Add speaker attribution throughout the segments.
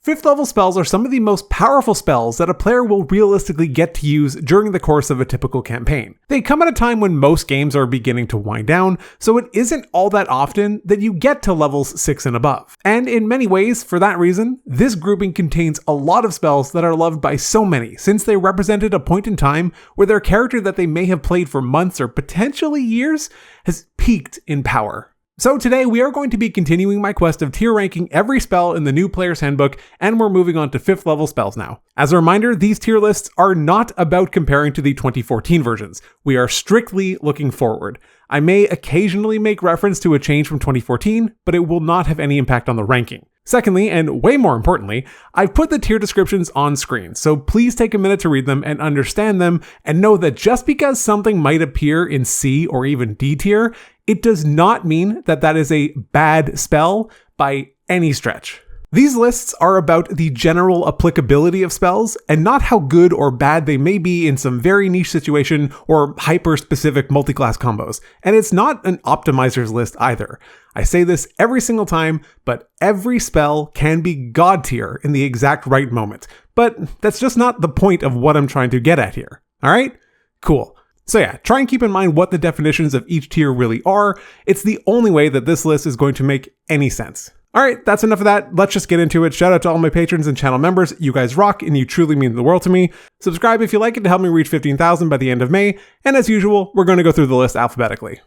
Speaker 1: 5th level spells are some of the most powerful spells that a player will realistically get to use during the course of a typical campaign. They come at a time when most games are beginning to wind down, so it isn't all that often that you get to levels 6 and above. And in many ways, for that reason, this grouping contains a lot of spells that are loved by so many, since they represented a point in time where their character that they may have played for months or potentially years has peaked in power. So today we are going to be continuing my quest of tier ranking every spell in the new Player's Handbook, and we're moving on to 5th level spells now. As a reminder, these tier lists are not about comparing to the 2014 versions. We are strictly looking forward. I may occasionally make reference to a change from 2014, but it will not have any impact on the ranking. Secondly, and way more importantly, I've put the tier descriptions on screen, so please take a minute to read them and understand them, and know that just because something might appear in C or even D tier, it does not mean that that is a bad spell by any stretch. These lists are about the general applicability of spells and not how good or bad they may be in some very niche situation or hyper-specific multi-class combos. And it's not an optimizer's list either. I say this every single time, but every spell can be god tier in the exact right moment. But that's just not the point of what I'm trying to get at here. Alright? Cool. So yeah, try and keep in mind what the definitions of each tier really are. It's the only way that this list is going to make any sense. Alright, that's enough of that. Let's just get into it. Shout out to all my patrons and channel members. You guys rock and you truly mean the world to me. Subscribe if you like it to help me reach 15,000 by the end of May. And as usual, we're going to go through the list alphabetically.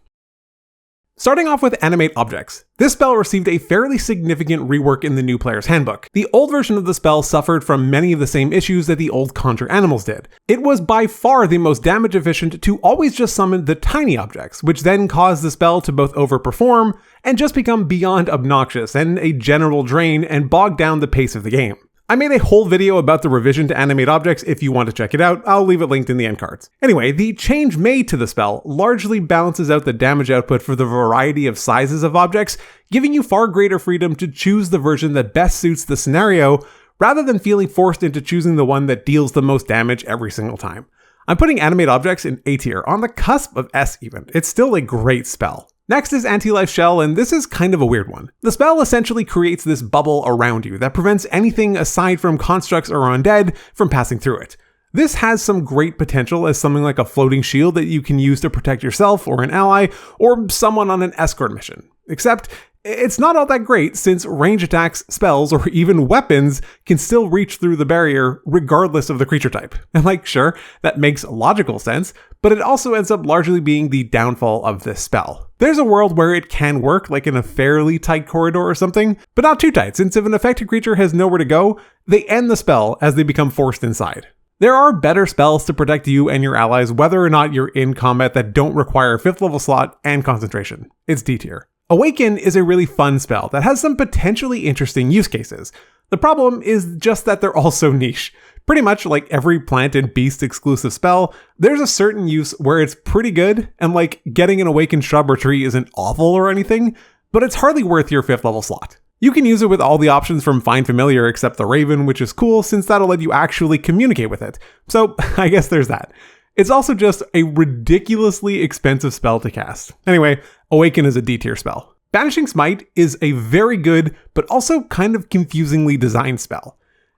Speaker 1: Starting off with Animate Objects. This spell received a fairly significant rework in the new Player's Handbook. The old version of the spell suffered from many of the same issues that the old Conjure Animals did. It was by far the most damage efficient to always just summon the tiny objects, which then caused the spell to both overperform and just become beyond obnoxious and a general drain and bog down the pace of the game. I made a whole video about the revision to Animate Objects if you want to check it out. I'll leave it linked in the end cards. Anyway, the change made to the spell largely balances out the damage output for the variety of sizes of objects, giving you far greater freedom to choose the version that best suits the scenario, rather than feeling forced into choosing the one that deals the most damage every single time. I'm putting Animate Objects in A tier, on the cusp of S even. It's still a great spell. Next is Antilife Shell, and this is kind of a weird one. The spell essentially creates this bubble around you that prevents anything aside from constructs or undead from passing through it. This has some great potential as something like a floating shield that you can use to protect yourself or an ally, or someone on an escort mission. Except, it's not all that great since range attacks, spells, or even weapons can still reach through the barrier regardless of the creature type. And sure, that makes logical sense, but it also ends up largely being the downfall of this spell. There's a world where it can work, like in a fairly tight corridor or something, but not too tight, since if an affected creature has nowhere to go, they end the spell as they become forced inside. There are better spells to protect you and your allies whether or not you're in combat that don't require a 5th level slot and concentration. It's D tier. Awaken is a really fun spell that has some potentially interesting use cases. The problem is just that they're all so niche. Pretty much like every plant and beast exclusive spell, there's a certain use where it's pretty good, and getting an awakened shrub or tree isn't awful or anything, but it's hardly worth your 5th level slot. You can use it with all the options from Find Familiar except the Raven, which is cool since that'll let you actually communicate with it. So I guess there's that. It's also just a ridiculously expensive spell to cast. Anyway, Awaken is a D tier spell. Banishing Smite is a very good, but also kind of confusingly designed spell.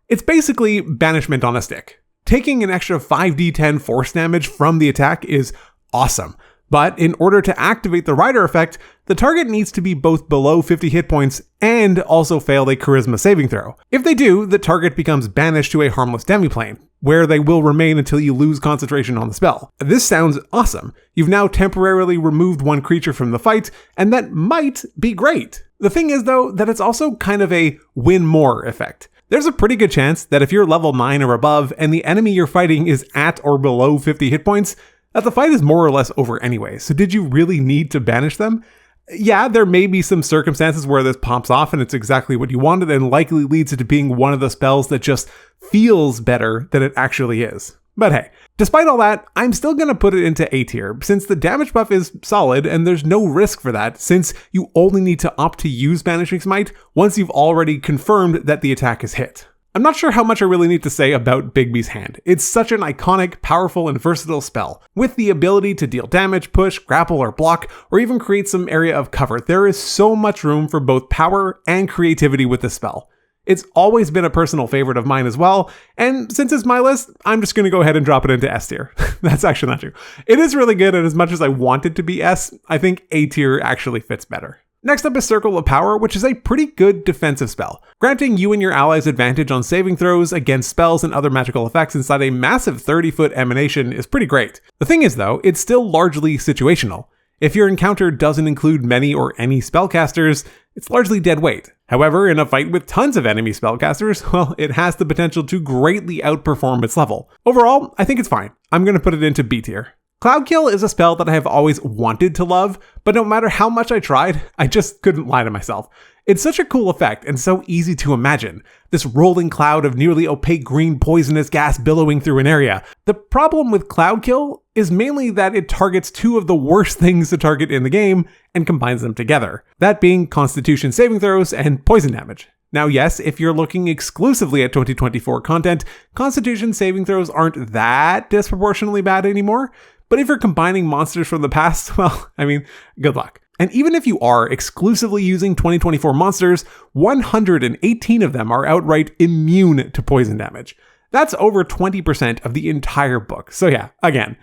Speaker 1: It's basically banishment on a stick. Taking an extra 5d10 force damage from the attack is awesome, but in order to activate the rider effect, the target needs to be both below 50 hit points and also fail a charisma saving throw. If they do, the target becomes banished to a harmless demiplane, where they will remain until you lose concentration on the spell. This sounds awesome. You've now temporarily removed one creature from the fight, and that might be great. The thing is though, that it's also kind of a win more effect. There's a pretty good chance that if you're level 9 or above and the enemy you're fighting is at or below 50 hit points, that the fight is more or less over anyway. So did you really need to banish them? Yeah, there may be some circumstances where this pops off and it's exactly what you wanted and likely leads it to being one of the spells that just feels better than it actually is. But hey, despite all that, I'm still going to put it into A tier since the damage buff is solid and there's no risk for that since you only need to opt to use Banishing Smite once you've already confirmed that the attack is hit. I'm not sure how much I really need to say about Bigby's hand. It's such an iconic, powerful, and versatile spell. With the ability to deal damage, push, grapple, or block, or even create some area of cover, there is so much room for both power and creativity with this spell. It's always been a personal favorite of mine as well, and since it's my list, I'm just going to go ahead and drop it into S tier. That's actually not true. It is really good, and as much as I want it to be S, I think A tier actually fits better. Next up is Circle of Power, which is a pretty good defensive spell, granting you and your allies advantage on saving throws against spells and other magical effects inside a massive 30-foot emanation is pretty great. The thing is though, it's still largely situational. If your encounter doesn't include many or any spellcasters, it's largely dead weight. However, in a fight with tons of enemy spellcasters, well, it has the potential to greatly outperform its level. Overall, I think it's fine. I'm going to put it into B tier. Cloud Kill is a spell that I have always wanted to love, but no matter how much I tried, I just couldn't lie to myself. It's such a cool effect and so easy to imagine. This rolling cloud of nearly opaque green poisonous gas billowing through an area. The problem with Cloud Kill is mainly that it targets two of the worst things to target in the game and combines them together. That being Constitution saving throws and poison damage. Now yes, if you're looking exclusively at 2024 content, Constitution saving throws aren't that disproportionately bad anymore. But if you're combining monsters from the past, well, I mean, good luck. And even if you are exclusively using 2024 monsters, 118 of them are outright immune to poison damage. That's over 20% of the entire book. So yeah, again,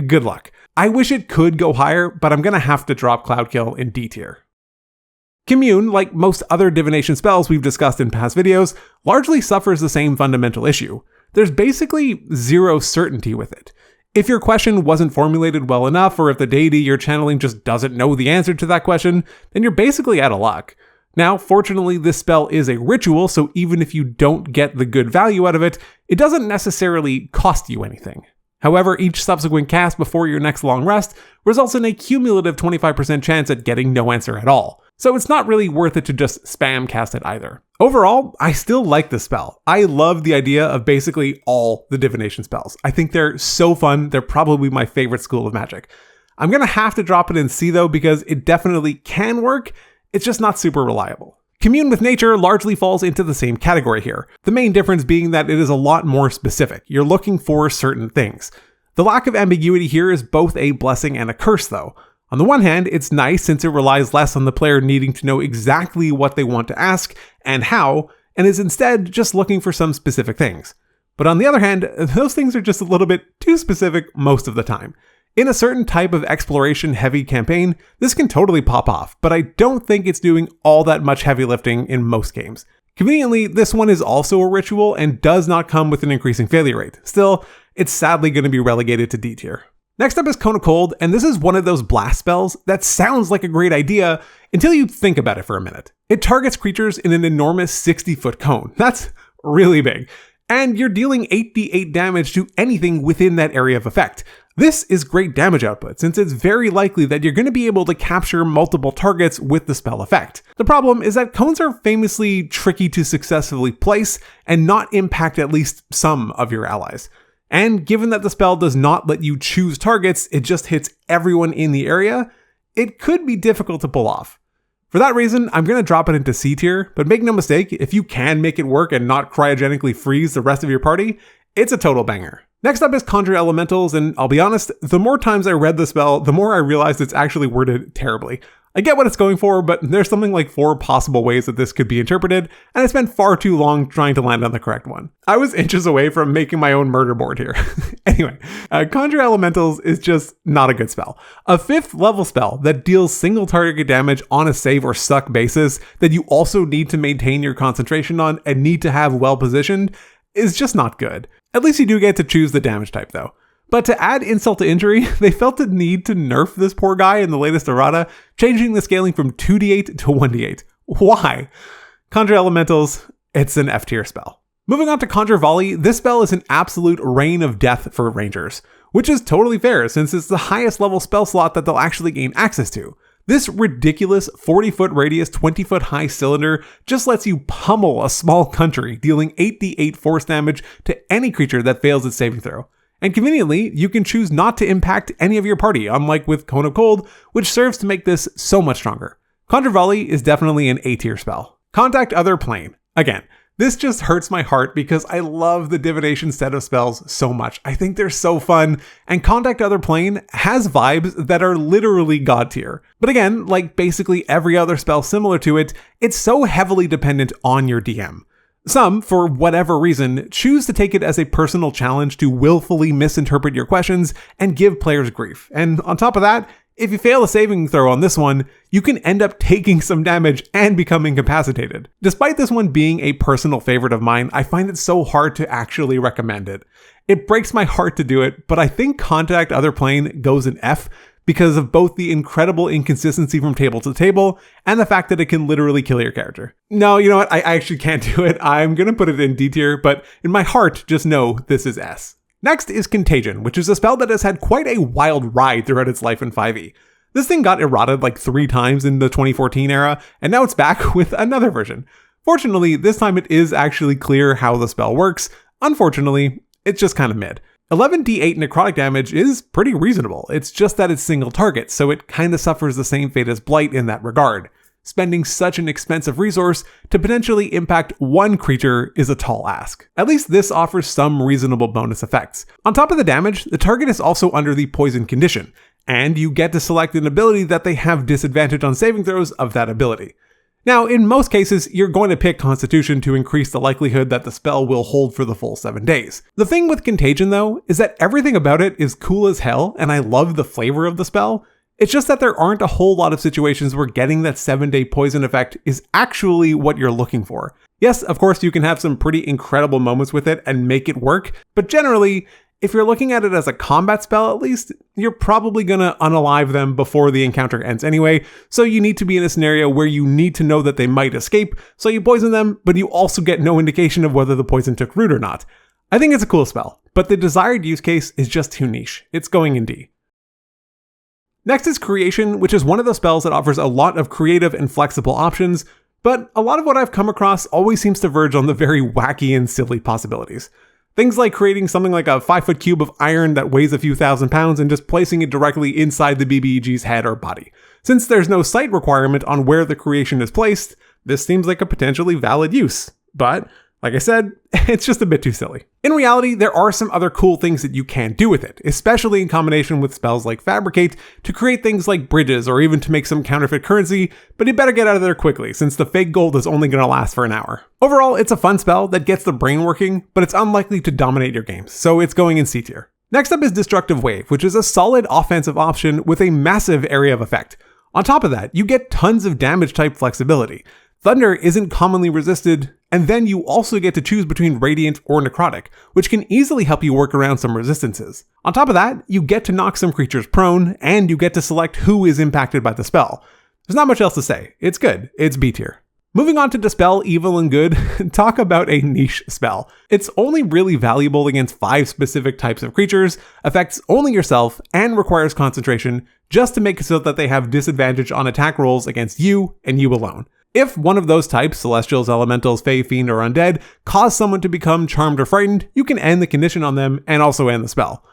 Speaker 1: good luck. I wish it could go higher, but I'm gonna have to drop Cloud Kill in D tier. Commune, like most other divination spells we've discussed in past videos, largely suffers the same fundamental issue. There's basically zero certainty with it. If your question wasn't formulated well enough, or if the deity you're channeling just doesn't know the answer to that question, then you're basically out of luck. Now, fortunately, this spell is a ritual, so even if you don't get the good value out of it, it doesn't necessarily cost you anything. However, each subsequent cast before your next long rest results in a cumulative 25% chance at getting no answer at all. So it's not really worth it to just spam cast it either. Overall, I still like this spell. I love the idea of basically all the divination spells. I think they're so fun. They're probably my favorite school of magic. I'm gonna have to drop it in C though, because it definitely can work. It's just not super reliable. Commune with nature largely falls into the same category here. The main difference being that it is a lot more specific. You're looking for certain things. The lack of ambiguity here is both a blessing and a curse though. On the one hand, it's nice since it relies less on the player needing to know exactly what they want to ask and how, and is instead just looking for some specific things. But on the other hand, those things are just a little bit too specific most of the time. In a certain type of exploration-heavy campaign, this can totally pop off, but I don't think it's doing all that much heavy lifting in most games. Conveniently, this one is also a ritual and does not come with an increasing failure rate. Still, it's sadly going to be relegated to D tier. Next up is Cone of Cold, and this is one of those blast spells that sounds like a great idea until you think about it for a minute. It targets creatures in an enormous 60-foot cone. That's really big. And you're dealing 8d8 damage to anything within that area of effect. This is great damage output, since it's very likely that you're going to be able to capture multiple targets with the spell effect. The problem is that cones are famously tricky to successfully place and not impact at least some of your allies. And given that the spell does not let you choose targets, it just hits everyone in the area, it could be difficult to pull off. For that reason, I'm going to drop it into C tier, but make no mistake, if you can make it work and not cryogenically freeze the rest of your party, it's a total banger. Next up is Conjure Elementals, and I'll be honest, the more times I read the spell, the more I realized it's actually worded terribly. I get what it's going for, but there's something like 4 possible ways that this could be interpreted, and I spent far too long trying to land on the correct one. I was inches away from making my own murder board here. Anyway, Conjure Elementals is just not a good spell. A 5th level spell that deals single target damage on a save or suck basis that you also need to maintain your concentration on and need to have well positioned is just not good. At least you do get to choose the damage type though. But to add insult to injury, they felt the need to nerf this poor guy in the latest errata, changing the scaling from 2d8 to 1d8. Why? Conjure Elementals, it's an F tier spell. Moving on to Conjure Volley, this spell is an absolute rain of death for rangers, which is totally fair since it's the highest level spell slot that they'll actually gain access to. This ridiculous 40-foot radius, 20-foot high cylinder just lets you pummel a small country, dealing 8d8 force damage to any creature that fails its saving throw. And conveniently, you can choose not to impact any of your party, unlike with Cone of Cold, which serves to make this so much stronger. Conjure Volley is definitely an A tier spell. Contact Other Plane. Again, this just hurts my heart because I love the divination set of spells so much. I think they're so fun, and Contact Other Plane has vibes that are literally god tier. But again, like basically every other spell similar to it, it's so heavily dependent on your DM. Some, for whatever reason, choose to take it as a personal challenge to willfully misinterpret your questions and give players grief. And on top of that, if you fail a saving throw on this one, you can end up taking some damage and become incapacitated. Despite this one being a personal favorite of mine, I find it so hard to actually recommend it. It breaks my heart to do it, but I think Contact Other Plane goes in F because of both the incredible inconsistency from table to table and the fact that it can literally kill your character. No, you know what? I actually can't do it. I'm gonna put it in D tier, but in my heart, just know this is S. Next is Contagion, which is a spell that has had quite a wild ride throughout its life in 5e. This thing got eroded like 3 times in the 2014 era, and now it's back with another version. Fortunately, this time it is actually clear how the spell works. Unfortunately, it's just kind of mid. 11d8 necrotic damage is pretty reasonable, it's just that it's single target, so it kinda suffers the same fate as Blight in that regard. Spending such an expensive resource to potentially impact one creature is a tall ask. At least this offers some reasonable bonus effects. On top of the damage, the target is also under the poison condition, and you get to select an ability that they have disadvantage on saving throws of that ability. Now, in most cases, you're going to pick Constitution to increase the likelihood that the spell will hold for the full 7 days. The thing with Contagion though, is that everything about it is cool as hell, and I love the flavor of the spell. It's just that there aren't a whole lot of situations where getting that 7-day poison effect is actually what you're looking for. Yes, of course you can have some pretty incredible moments with it and make it work, but generally, if you're looking at it as a combat spell at least, you're probably gonna unalive them before the encounter ends anyway, so you need to be in a scenario where you need to know that they might escape, so you poison them, but you also get no indication of whether the poison took root or not. I think it's a cool spell, but the desired use case is just too niche. It's going in D. Next is Creation, which is one of those spells that offers a lot of creative and flexible options, but a lot of what I've come across always seems to verge on the very wacky and silly possibilities. Things like creating something like a 5-foot cube of iron that weighs a few thousand pounds and just placing it directly inside the BBEG's head or body. Since there's no sight requirement on where the creation is placed, this seems like a potentially valid use. But, like I said, it's just a bit too silly. In reality, there are some other cool things that you can do with it, especially in combination with spells like Fabricate to create things like bridges or even to make some counterfeit currency, but you better get out of there quickly since the fake gold is only going to last for an hour. Overall, it's a fun spell that gets the brain working, but it's unlikely to dominate your games, so it's going in C tier. Next up is Destructive Wave, which is a solid offensive option with a massive area of effect. On top of that, you get tons of damage type flexibility. Thunder isn't commonly resisted, and then you also get to choose between Radiant or Necrotic, which can easily help you work around some resistances. On top of that, you get to knock some creatures prone, and you get to select who is impacted by the spell. There's not much else to say. It's good. It's B tier. Moving on to Dispel Evil and Good, talk about a niche spell. It's only really valuable against 5 specific types of creatures, affects only yourself, and requires concentration, just to make it so that they have disadvantage on attack rolls against you and you alone. If one of those types, Celestials, Elementals, Fae, Fiend, or Undead, cause someone to become charmed or frightened, you can end the condition on them and also end the spell.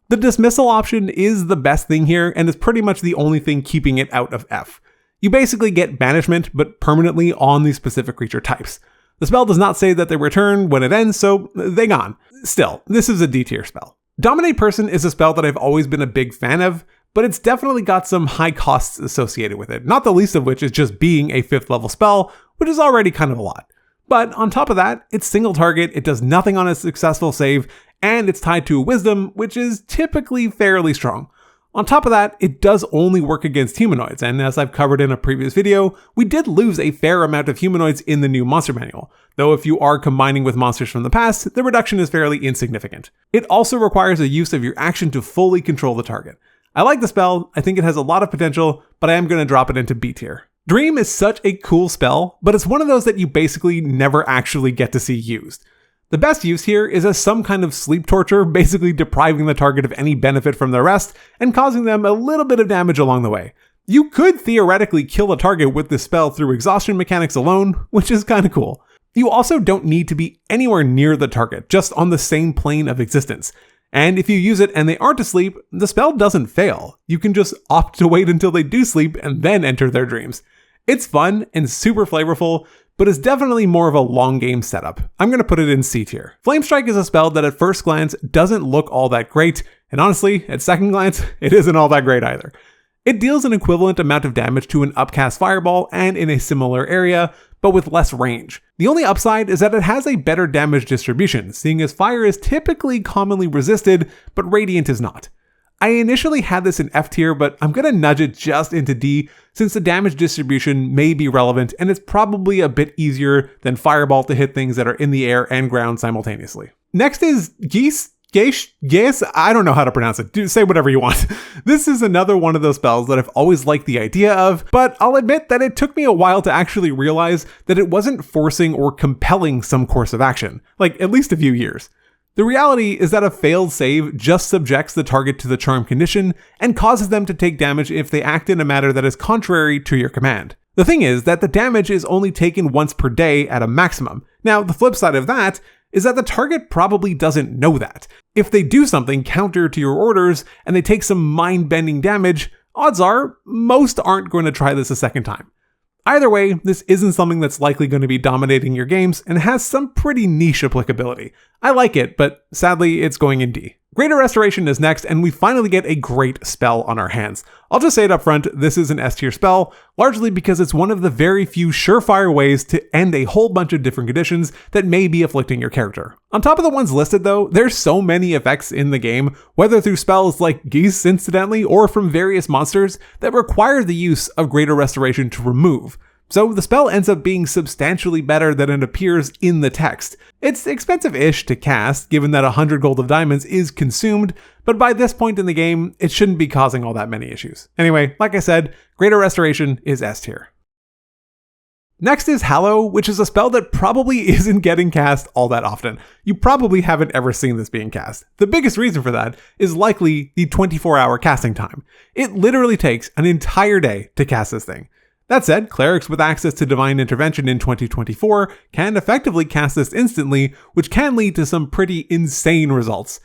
Speaker 1: The dismissal option is the best thing here and is pretty much the only thing keeping it out of F. You basically get banishment, but permanently on these specific creature types. The spell does not say that they return when it ends, so they gone. Still, this is a D tier spell. Dominate Person is a spell that I've always been a big fan of, but it's definitely got some high costs associated with it, not the least of which is just being a 5th level spell, which is already kind of a lot. But on top of that, it's single target, it does nothing on a successful save, and it's tied to a Wisdom, which is typically fairly strong. On top of that, it does only work against humanoids, and as I've covered in a previous video, we did lose a fair amount of humanoids in the new monster manual, though if you are combining with monsters from the past, the reduction is fairly insignificant. It also requires a use of your action to fully control the target. I like the spell, I think it has a lot of potential, but I am going to drop it into B tier. Dream is such a cool spell, but it's one of those that you basically never actually get to see used. The best use here is as some kind of sleep torture, basically depriving the target of any benefit from their rest and causing them a little bit of damage along the way. You could theoretically kill a target with this spell through exhaustion mechanics alone, which is kind of cool. You also don't need to be anywhere near the target, just on the same plane of existence. And if you use it and they aren't asleep, the spell doesn't fail. You can just opt to wait until they do sleep and then enter their dreams. It's fun and super flavorful, but it's definitely more of a long game setup. I'm going to put it in C tier. Flame Strike is a spell that at first glance doesn't look all that great, and honestly, at second glance, it isn't all that great either. It deals an equivalent amount of damage to an upcast fireball and in a similar area, but with less range. The only upside is that it has a better damage distribution, seeing as fire is typically commonly resisted, but radiant is not. I initially had this in F tier, but I'm gonna nudge it just into D since the damage distribution may be relevant and it's probably a bit easier than Fireball to hit things that are in the air and ground simultaneously. Next is Geas, I don't know how to pronounce it. Say whatever you want. This is another one of those spells that I've always liked the idea of, but I'll admit that it took me a while to actually realize that it wasn't forcing or compelling some course of action, like at least a few years. The reality is that a failed save just subjects the target to the charm condition and causes them to take damage if they act in a manner that is contrary to your command. The thing is that the damage is only taken once per day at a maximum. Now, the flip side of that is that the target probably doesn't know that. If they do something counter to your orders and they take some mind-bending damage, odds are most aren't going to try this a second time. Either way, this isn't something that's likely going to be dominating your games and has some pretty niche applicability. I like it, but sadly it's going in D. Greater Restoration is next, and we finally get a great spell on our hands. I'll just say it up front, this is an S tier spell, largely because it's one of the very few surefire ways to end a whole bunch of different conditions that may be afflicting your character. On top of the ones listed though, there's so many effects in the game, whether through spells like Geas incidentally or from various monsters, that require the use of Greater Restoration to remove. So the spell ends up being substantially better than it appears in the text. It's expensive-ish to cast, given that 100 gold of diamonds is consumed, but by this point in the game, it shouldn't be causing all that many issues. Anyway, like I said, Greater Restoration is S tier. Next is Hallow, which is a spell that probably isn't getting cast all that often. You probably haven't ever seen this being cast. The biggest reason for that is likely the 24-hour casting time. It literally takes an entire day to cast this thing. That said, clerics with access to Divine Intervention in 2024 can effectively cast this instantly, which can lead to some pretty insane results.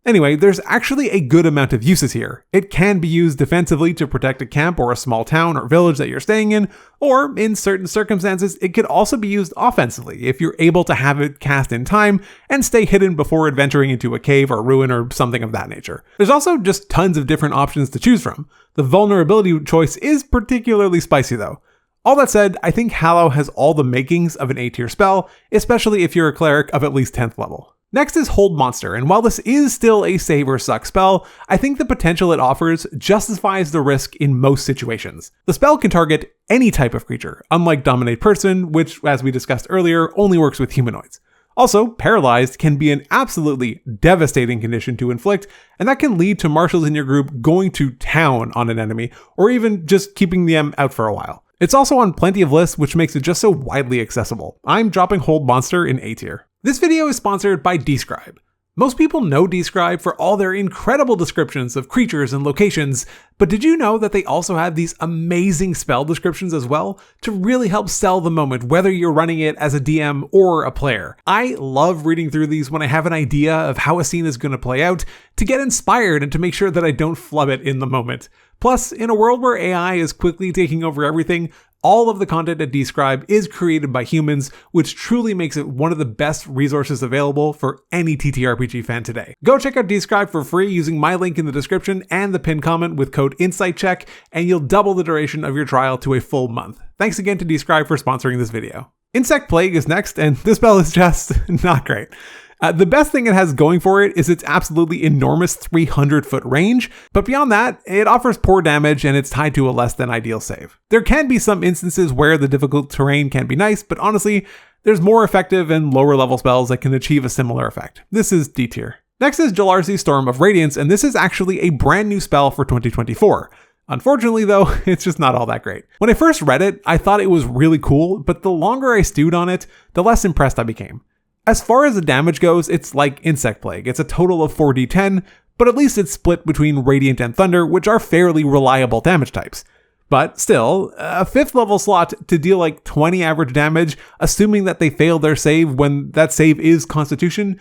Speaker 1: Anyway, there's actually a good amount of uses here. It can be used defensively to protect a camp or a small town or village that you're staying in, or in certain circumstances, it could also be used offensively if you're able to have it cast in time and stay hidden before adventuring into a cave or ruin or something of that nature. There's also just tons of different options to choose from. The vulnerability choice is particularly spicy though. All that said, I think Hallow has all the makings of an A tier spell, especially if you're a cleric of at least 10th level. Next is Hold Monster, and while this is still a save or suck spell, I think the potential it offers justifies the risk in most situations. The spell can target any type of creature, unlike Dominate Person, which, as we discussed earlier, only works with humanoids. Also, Paralyzed can be an absolutely devastating condition to inflict, and that can lead to marshals in your group going to town on an enemy, or even just keeping them out for a while. It's also on plenty of lists, which makes it just so widely accessible. I'm dropping Hold Monster in A tier. This video is sponsored by DSCRYB. Most people know DSCRYB for all their incredible descriptions of creatures and locations, but did you know that they also have these amazing spell descriptions as well to really help sell the moment, whether you're running it as a DM or a player? I love reading through these when I have an idea of how a scene is going to play out to get inspired and to make sure that I don't flub it in the moment. Plus, in a world where AI is quickly taking over everything, all of the content at DSCRYB is created by humans, which truly makes it one of the best resources available for any TTRPG fan today. Go check out DSCRYB for free using my link in the description and the pinned comment with code INSIGHTCHECK, and you'll double the duration of your trial to a full month. Thanks again to DSCRYB for sponsoring this video. Insect Plague is next, and this spell is just not great. The best thing it has going for it is its absolutely enormous 300-foot range, but beyond that, it offers poor damage and it's tied to a less than ideal save. There can be some instances where the difficult terrain can be nice, but honestly, there's more effective and lower level spells that can achieve a similar effect. This is D tier. Next is Jalarzi Storm of Radiance, and this is actually a brand new spell for 2024. Unfortunately though, it's just not all that great. When I first read it, I thought it was really cool, but the longer I stewed on it, the less impressed I became. As far as the damage goes, it's like Insect Plague. It's a total of 4d10, but at least it's split between Radiant and Thunder, which are fairly reliable damage types. But still, a 5th level slot to deal like 20 average damage, assuming that they fail their save when that save is Constitution,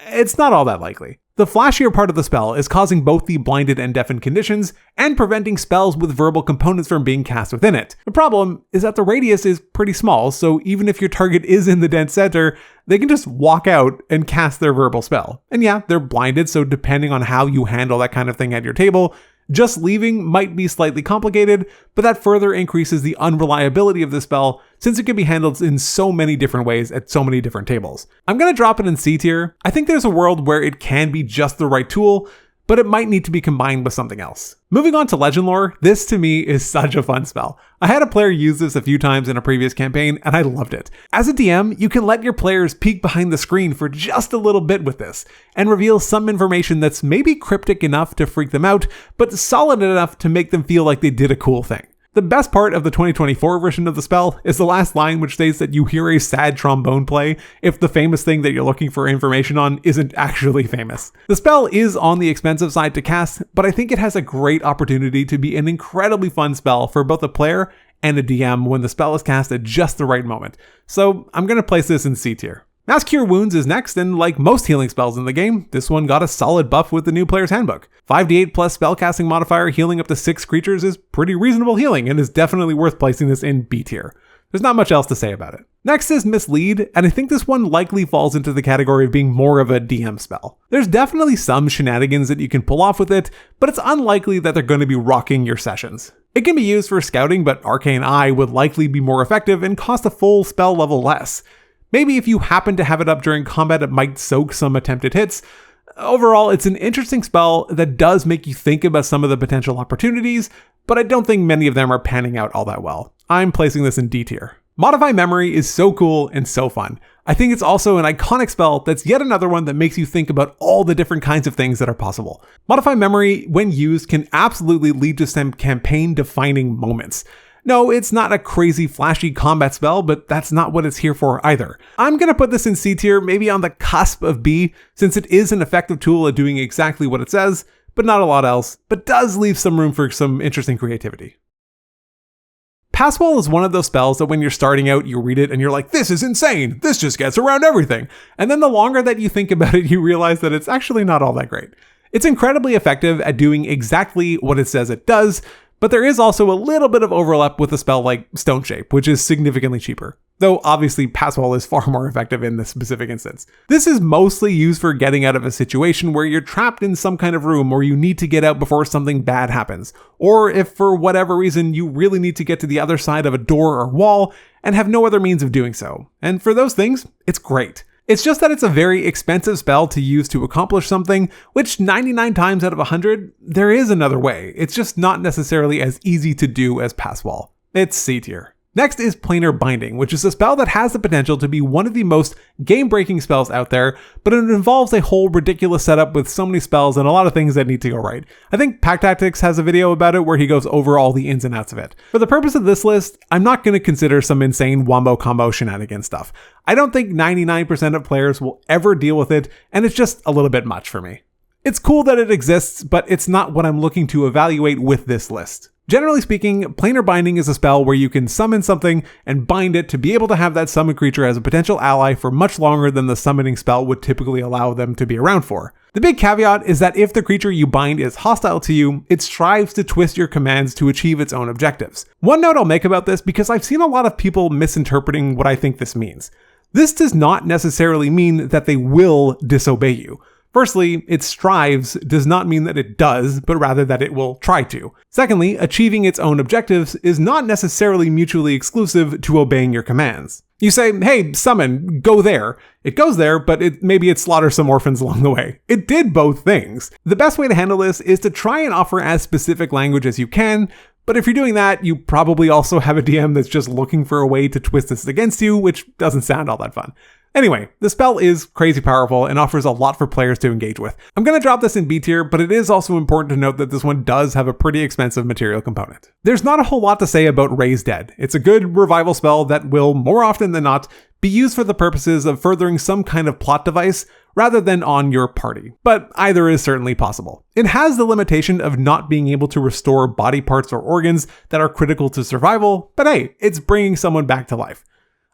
Speaker 1: it's not all that likely. The flashier part of the spell is causing both the blinded and deafened conditions and preventing spells with verbal components from being cast within it. The problem is that the radius is pretty small, so even if your target is in the dense center, they can just walk out and cast their verbal spell. And yeah, they're blinded, so depending on how you handle that kind of thing at your table, just leaving might be slightly complicated, but that further increases the unreliability of the spell since it can be handled in so many different ways at so many different tables. I'm going to drop it in C tier. I think there's a world where it can be just the right tool, but it might need to be combined with something else. Moving on to Legend Lore, this to me is such a fun spell. I had a player use this a few times in a previous campaign, and I loved it. As a DM, you can let your players peek behind the screen for just a little bit with this, and reveal some information that's maybe cryptic enough to freak them out, but solid enough to make them feel like they did a cool thing. The best part of the 2024 version of the spell is the last line, which states that you hear a sad trombone play if the famous thing that you're looking for information on isn't actually famous. The spell is on the expensive side to cast, but I think it has a great opportunity to be an incredibly fun spell for both a player and a DM when the spell is cast at just the right moment. So I'm going to place this in C tier. Mass Cure Wounds is next, and like most healing spells in the game, this one got a solid buff with the new player's handbook. 5d8 plus spellcasting modifier healing up to 6 creatures is pretty reasonable healing and is definitely worth placing this in B tier. There's not much else to say about it. Next is Mislead, and I think this one likely falls into the category of being more of a DM spell. There's definitely some shenanigans that you can pull off with it, but it's unlikely that they're going to be rocking your sessions. It can be used for scouting, but Arcane Eye would likely be more effective and cost a full spell level less. Maybe if you happen to have it up during combat, it might soak some attempted hits. Overall, it's an interesting spell that does make you think about some of the potential opportunities, but I don't think many of them are panning out all that well. I'm placing this in D tier. Modify Memory is so cool and so fun. I think it's also an iconic spell that's yet another one that makes you think about all the different kinds of things that are possible. Modify Memory, when used, can absolutely lead to some campaign-defining moments. No, it's not a crazy flashy combat spell, but that's not what it's here for either. I'm going to put this in C tier, maybe on the cusp of B, since it is an effective tool at doing exactly what it says, but not a lot else, but does leave some room for some interesting creativity. Passwall is one of those spells that when you're starting out, you read it and you're like, this is insane, this just gets around everything. And then the longer that you think about it, you realize that it's actually not all that great. It's incredibly effective at doing exactly what it says it does, but there is also a little bit of overlap with a spell like Stone Shape, which is significantly cheaper. Though obviously Passwall is far more effective in this specific instance. This is mostly used for getting out of a situation where you're trapped in some kind of room or you need to get out before something bad happens. Or if for whatever reason you really need to get to the other side of a door or wall and have no other means of doing so. And for those things, it's great. It's just that it's a very expensive spell to use to accomplish something, which 99 times out of 100, there is another way. It's just not necessarily as easy to do as Passwall. It's C tier. Next is Planar Binding, which is a spell that has the potential to be one of the most game-breaking spells out there, but it involves a whole ridiculous setup with so many spells and a lot of things that need to go right. I think Pack Tactics has a video about it where he goes over all the ins and outs of it. For the purpose of this list, I'm not going to consider some insane wombo combo shenanigan stuff. I don't think 99% of players will ever deal with it, and it's just a little bit much for me. It's cool that it exists, but it's not what I'm looking to evaluate with this list. Generally speaking, Planar Binding is a spell where you can summon something and bind it to be able to have that summoned creature as a potential ally for much longer than the summoning spell would typically allow them to be around for. The big caveat is that if the creature you bind is hostile to you, it strives to twist your commands to achieve its own objectives. One note I'll make about this, because I've seen a lot of people misinterpreting what I think this means. This does not necessarily mean that they will disobey you. Firstly, it strives does not mean that it does, but rather that it will try to. Secondly, achieving its own objectives is not necessarily mutually exclusive to obeying your commands. You say, hey, summon, go there. It goes there, but maybe it slaughters some orphans along the way. It did both things. The best way to handle this is to try and offer as specific language as you can, but if you're doing that, you probably also have a DM that's just looking for a way to twist this against you, which doesn't sound all that fun. Anyway, the spell is crazy powerful and offers a lot for players to engage with. I'm going to drop this in B tier, but it is also important to note that this one does have a pretty expensive material component. There's not a whole lot to say about Raise Dead. It's a good revival spell that will, more often than not, be used for the purposes of furthering some kind of plot device rather than on your party, but either is certainly possible. It has the limitation of not being able to restore body parts or organs that are critical to survival, but hey, it's bringing someone back to life.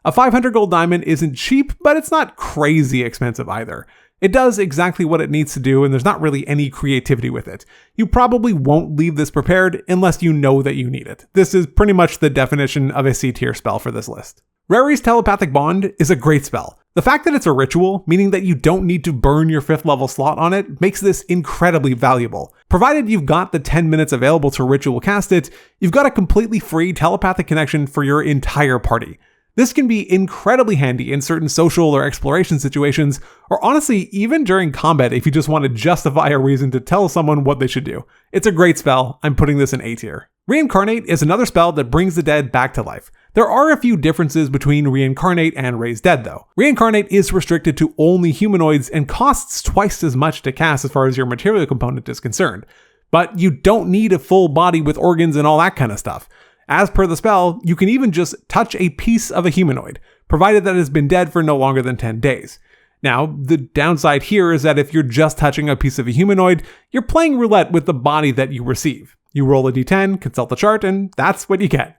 Speaker 1: A 500 gold diamond isn't cheap, but it's not crazy expensive either. It does exactly what it needs to do, and there's not really any creativity with it. You probably won't leave this prepared unless you know that you need it. This is pretty much the definition of a C tier spell for this list. Rary's Telepathic Bond is a great spell. The fact that it's a ritual, meaning that you don't need to burn your 5th level slot on it, makes this incredibly valuable. Provided you've got the 10 minutes available to ritual cast it, you've got a completely free telepathic connection for your entire party. This can be incredibly handy in certain social or exploration situations, or honestly, even during combat if you just want to justify a reason to tell someone what they should do. It's a great spell, I'm putting this in A tier. Reincarnate is another spell that brings the dead back to life. There are a few differences between Reincarnate and Raise Dead though. Reincarnate is restricted to only humanoids and costs twice as much to cast as far as your material component is concerned. But you don't need a full body with organs and all that kind of stuff. As per the spell, you can even just touch a piece of a humanoid, provided that it has been dead for no longer than 10 days. Now, the downside here is that if you're just touching a piece of a humanoid, you're playing roulette with the body that you receive. You roll a d10, consult the chart, and that's what you get.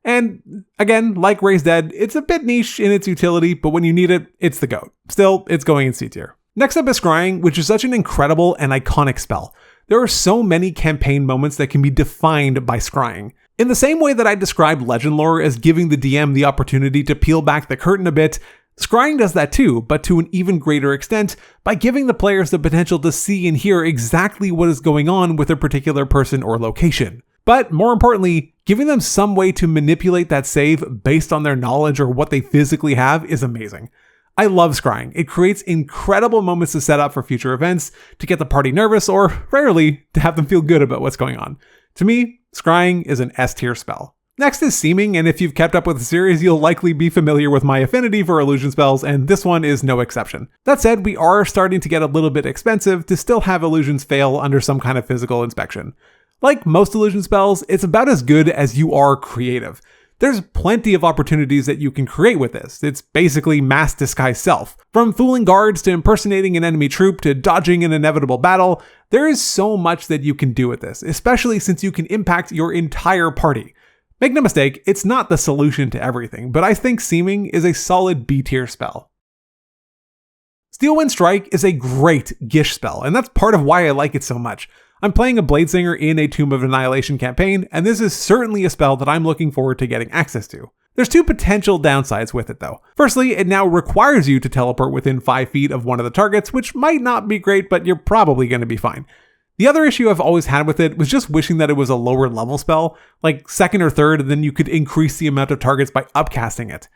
Speaker 1: And again, like Raise Dead, it's a bit niche in its utility, but when you need it, it's the GOAT. Still, it's going in C tier. Next up is Scrying, which is such an incredible and iconic spell. There are so many campaign moments that can be defined by Scrying. In the same way that I described Legend Lore as giving the DM the opportunity to peel back the curtain a bit, Scrying does that too, but to an even greater extent by giving the players the potential to see and hear exactly what is going on with a particular person or location. But more importantly, giving them some way to manipulate that save based on their knowledge or what they physically have is amazing. I love Scrying. It creates incredible moments to set up for future events, to get the party nervous, or rarely to have them feel good about what's going on. To me, Scrying is an S tier spell. Next is Seeming, and if you've kept up with the series, you'll likely be familiar with my affinity for illusion spells, and this one is no exception. That said, we are starting to get a little bit expensive to still have illusions fail under some kind of physical inspection. Like most illusion spells, it's about as good as you are creative. There's plenty of opportunities that you can create with this. It's basically mass disguise self. From fooling guards to impersonating an enemy troop to dodging an inevitable battle, there is so much that you can do with this, especially since you can impact your entire party. Make no mistake, it's not the solution to everything, but I think Seeming is a solid B tier spell. Steelwind Strike is a great Gish spell, and that's part of why I like it so much. I'm playing a Bladesinger in a Tomb of Annihilation campaign, and this is certainly a spell that I'm looking forward to getting access to. There's two potential downsides with it though. Firstly, it now requires you to teleport within 5 feet of one of the targets, which might not be great, but you're probably going to be fine. The other issue I've always had with it was just wishing that it was a lower level spell, like 2nd or 3rd, and then you could increase the amount of targets by upcasting it.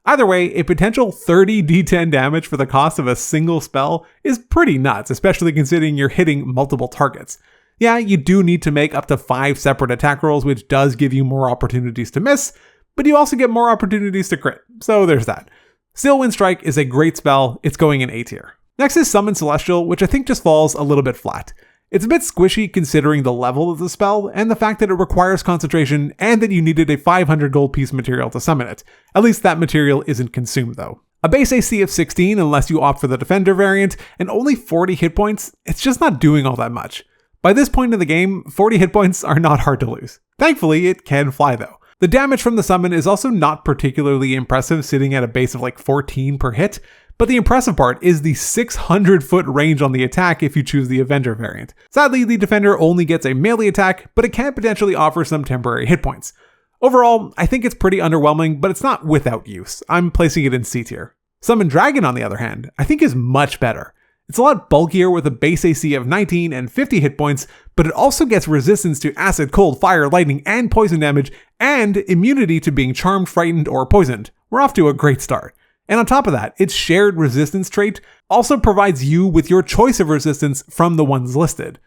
Speaker 1: Either way, a potential 30 d10 damage for the cost of a single spell is pretty nuts, especially considering you're hitting multiple targets. Yeah, you do need to make up to 5 separate attack rolls, which does give you more opportunities to miss, but you also get more opportunities to crit, so there's that. Steelwind Strike is a great spell, it's going in A tier. Next is Summon Celestial, which I think just falls a little bit flat. It's a bit squishy considering the level of the spell and the fact that it requires concentration and that you needed a 500 gold piece material to summon it. At least that material isn't consumed though. A base AC of 16 unless you opt for the Defender variant, and only 40 hit points, it's just not doing all that much. By this point in the game, 40 hit points are not hard to lose. Thankfully, it can fly though. The damage from the summon is also not particularly impressive, sitting at a base of like 14 per hit, but the impressive part is the 600-foot range on the attack if you choose the Avenger variant. Sadly, the Defender only gets a melee attack, but it can potentially offer some temporary hit points. Overall, I think it's pretty underwhelming, but it's not without use. I'm placing it in C tier. Summon Dragon, on the other hand, I think is much better. It's a lot bulkier with a base AC of 19 and 50 hit points, but it also gets resistance to acid, cold, fire, lightning, and poison damage, and immunity to being charmed, frightened, or poisoned. We're off to a great start. And on top of that, its shared resistance trait also provides you with your choice of resistance from the ones listed.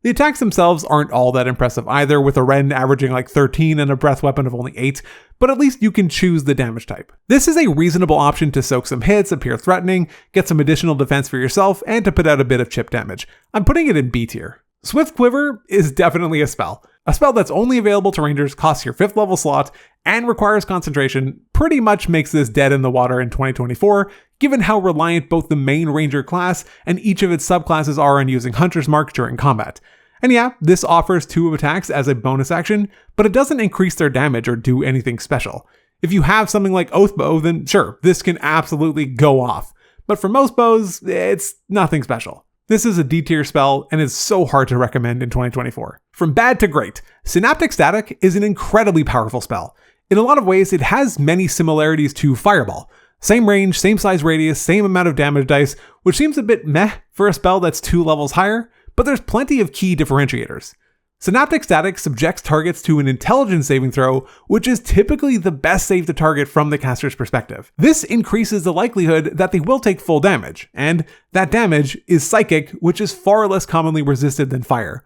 Speaker 1: The attacks themselves aren't all that impressive either, with a Ren averaging like 13 and a breath weapon of only 8, but at least you can choose the damage type. This is a reasonable option to soak some hits, appear threatening, get some additional defense for yourself, and to put out a bit of chip damage. I'm putting it in B tier. Swift Quiver is definitely a spell. A spell that's only available to Rangers, costs your 5th level slot, and requires concentration, pretty much makes this dead in the water in 2024, given how reliant both the main Ranger class and each of its subclasses are on using Hunter's Mark during combat. And yeah, this offers 2 attacks as a bonus action, but it doesn't increase their damage or do anything special. If you have something like Oathbow, then sure, this can absolutely go off. But for most bows, it's nothing special. This is a D tier spell and is so hard to recommend in 2024. From bad to great, Synaptic Static is an incredibly powerful spell. In a lot of ways, it has many similarities to Fireball. Same range, same size radius, same amount of damage dice, which seems a bit meh for a spell that's 2 levels higher, but there's plenty of key differentiators. Synaptic Static subjects targets to an intelligence saving throw, which is typically the best save to target from the caster's perspective. This increases the likelihood that they will take full damage, and that damage is psychic, which is far less commonly resisted than fire.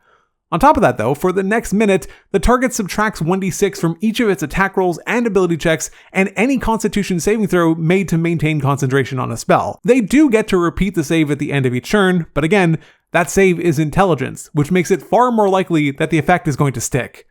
Speaker 1: On top of that though, for the next minute, the target subtracts 1d6 from each of its attack rolls and ability checks and any constitution saving throw made to maintain concentration on a spell. They do get to repeat the save at the end of each turn, but again, that save is intelligence, which makes it far more likely that the effect is going to stick.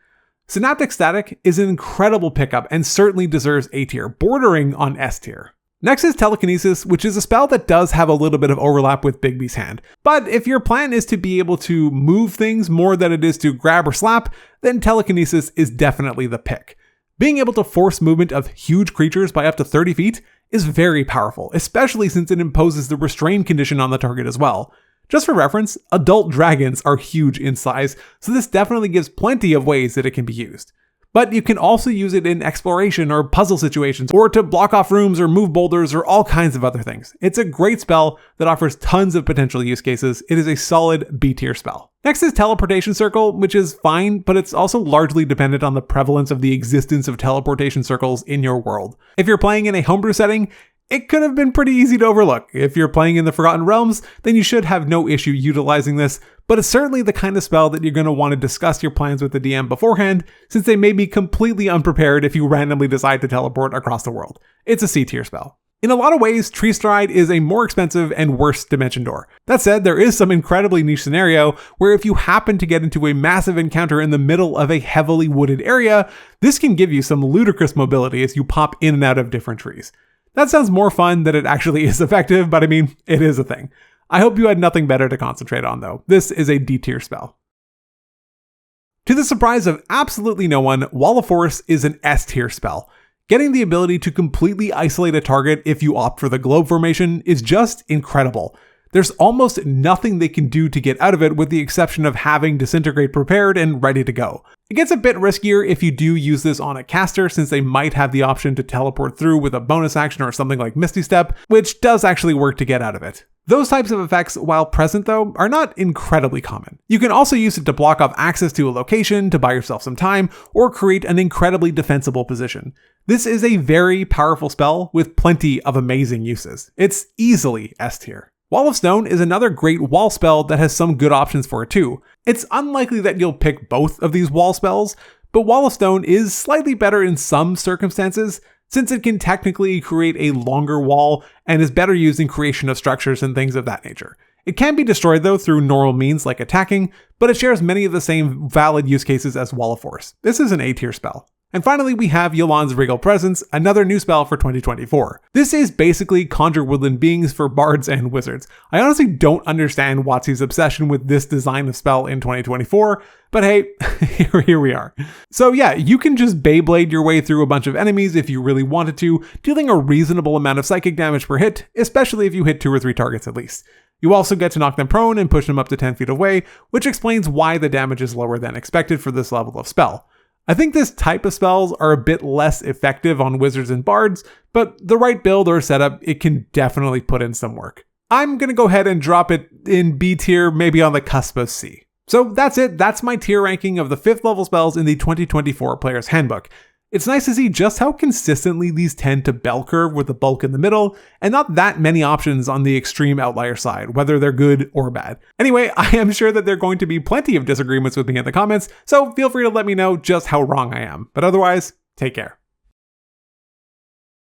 Speaker 1: Synaptic Static is an incredible pickup and certainly deserves A tier, bordering on S tier. Next is Telekinesis, which is a spell that does have a little bit of overlap with Bigby's hand. But if your plan is to be able to move things more than it is to grab or slap, then Telekinesis is definitely the pick. Being able to force movement of huge creatures by up to 30 feet is very powerful, especially since it imposes the restrain condition on the target as well. Just for reference, adult dragons are huge in size, so this definitely gives plenty of ways that it can be used. But you can also use it in exploration or puzzle situations, or to block off rooms or move boulders or all kinds of other things. It's a great spell that offers tons of potential use cases. It is a solid B tier spell. Next is Teleportation Circle, which is fine, but it's also largely dependent on the prevalence of the existence of teleportation circles in your world. If you're playing in a homebrew setting, it could have been pretty easy to overlook. If you're playing in the Forgotten Realms, then you should have no issue utilizing this, but it's certainly the kind of spell that you're going to want to discuss your plans with the DM beforehand, since they may be completely unprepared if you randomly decide to teleport across the world. It's a C tier spell. In a lot of ways, Tree Stride is a more expensive and worse dimension door. That said, there is some incredibly niche scenario where if you happen to get into a massive encounter in the middle of a heavily wooded area, this can give you some ludicrous mobility as you pop in and out of different trees. That sounds more fun than it actually is effective, but I mean, it is a thing. I hope you had nothing better to concentrate on though. This is a D tier spell. To the surprise of absolutely no one, Wall of Force is an S tier spell. Getting the ability to completely isolate a target if you opt for the globe formation is just incredible. There's almost nothing they can do to get out of it with the exception of having Disintegrate prepared and ready to go. It gets a bit riskier if you do use this on a caster since they might have the option to teleport through with a bonus action or something like Misty Step, which does actually work to get out of it. Those types of effects, while present though, are not incredibly common. You can also use it to block off access to a location, to buy yourself some time, or create an incredibly defensible position. This is a very powerful spell with plenty of amazing uses. It's easily S tier. Wall of Stone is another great wall spell that has some good options for it too. It's unlikely that you'll pick both of these wall spells, but Wall of Stone is slightly better in some circumstances, since it can technically create a longer wall and is better used in creation of structures and things of that nature. It can be destroyed though through normal means like attacking, but it shares many of the same valid use cases as Wall of Force. This is an A tier spell. And finally, we have Yolande's Regal Presence, another new spell for 2024. This is basically Conjure Woodland Beings for bards and wizards. I honestly don't understand WotC's obsession with this design of spell in 2024, but hey, here we are. So yeah, you can just Beyblade your way through a bunch of enemies if you really wanted to, dealing a reasonable amount of psychic damage per hit, especially if you hit 2 or 3 targets at least. You also get to knock them prone and push them up to 10 feet away, which explains why the damage is lower than expected for this level of spell. I think this type of spells are a bit less effective on wizards and bards, but the right build or setup, it can definitely put in some work. I'm gonna go ahead and drop it in B tier, maybe on the cusp of C. So that's it, that's my tier ranking of the 5th level spells in the 2024 Player's Handbook. It's nice to see just how consistently these tend to bell curve with the bulk in the middle, and not that many options on the extreme outlier side, whether they're good or bad. Anyway, I am sure that there are going to be plenty of disagreements with me in the comments, so feel free to let me know just how wrong I am. But otherwise, take care.